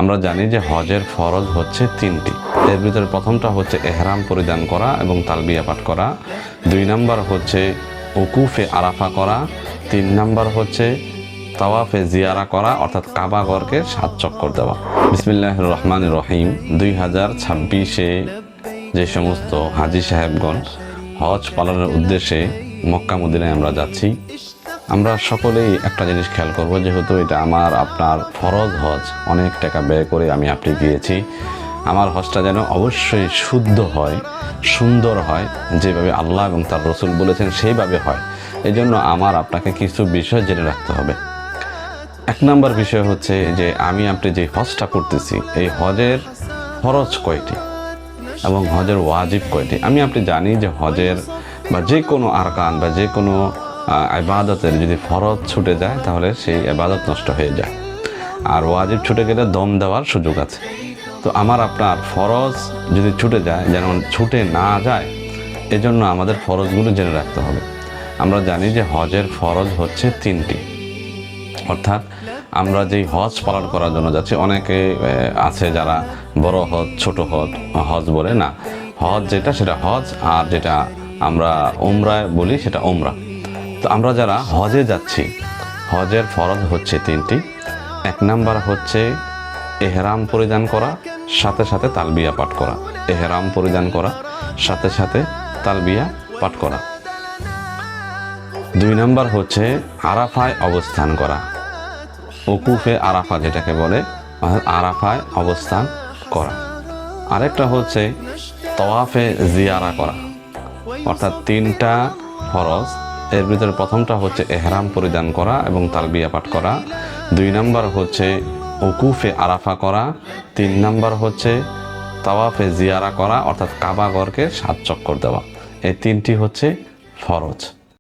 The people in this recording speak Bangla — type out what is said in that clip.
আমরা জানি যে হজের ফরজ হচ্ছে তিনটি। এর ভিতরে প্রথমটা হচ্ছে এহরাম পরিধান করা এবং তালবিয়া পাঠ করা, 2 নাম্বার হচ্ছে উকুফে আরাফা করা, 3 নাম্বার হচ্ছে তাওয়াফে জিয়ারা করা অর্থাৎ কাবা ঘরকে 7 চক্কর দেওয়া। বিসমিল্লাহির রহমানির রহিম। 2026-এ যে সমস্ত হাজী সাহেবগণ হজ পালনের উদ্দেশ্যে মক্কা মদিনায় আমরা যাচ্ছি, আমরা সকলেই একটা জিনিস খেয়াল করব, যেহেতু এটা আমার আপনার ফরজ হজ, অনেক টাকা ব্যয় করে আপনি গিয়েছি, আমার হজটা যেন অবশ্যই শুদ্ধ হয়, সুন্দর হয়, যেভাবে আল্লাহ এবং তার রসুল বলেছেন সেইভাবে হয়। এই জন্য আমার আপনাকে কিছু বিষয় জেনে রাখতে হবে। 1 নম্বর বিষয় হচ্ছে যে আপনি যে হজটা করতেছি, এই হজের ফরজ কয়টি এবং হজের ওয়াজিব কয়টি। আপনি জানি যে হজের বা যে কোনো আরকান বা যে কোনো ইবাদতের যদি ফরজ ছুটে যায় তাহলে সেই ইবাদত নষ্ট হয়ে যায়, আর ওয়াজিব ছুটে গেলে দম দেওয়ার সুযোগ আছে। তো আপনার ফরজ যদি ছুটে যায়, যেন ছুটে না যায়, এজন্য আমাদের ফরজগুলো জেনে রাখতে হবে। আমরা জানি যে হজের ফরজ হচ্ছে 3টি, অর্থাৎ আমরা যেই হজ পালন করার জন্য যাচ্ছি, অনেকে আছে যারা বড় হজ ছোট হজ বলে না। হজ যেটা সেটা হজ, আর যেটা আমরা উমরায় বলি সেটা উমরা। তো আমরা যারা হজে যাচ্ছি, হজের ফরজ হচ্ছে 3টি। 1 নাম্বার হচ্ছে এহরাম পরিধান করা, সাথে সাথে তালবিয়া পাঠ করা। এহরাম পরিধান করা, সাথে সাথে তালবিয়া পাঠ করা। 2 নাম্বার হচ্ছে আরাফায় অবস্থান করা, উকুফে আরাফা যেটাকে বলে, আরাফায় অবস্থান করা। আরেকটা হচ্ছে তাওয়াফে জিয়ারা করা, অর্থাৎ 3টা ফরজ। এর ভিতরে প্রথমটা হচ্ছে এহরাম পরিধান করা এবং তালবিয়া পাঠ করা, 2 নাম্বার হচ্ছে উকুফে আরাফা করা, 3 নাম্বার হচ্ছে তাওয়াফে জিয়ারা করা অর্থাৎ কাবা ঘরকে 7 চক্কর দেওয়া। এই 3টি হচ্ছে ফরজ।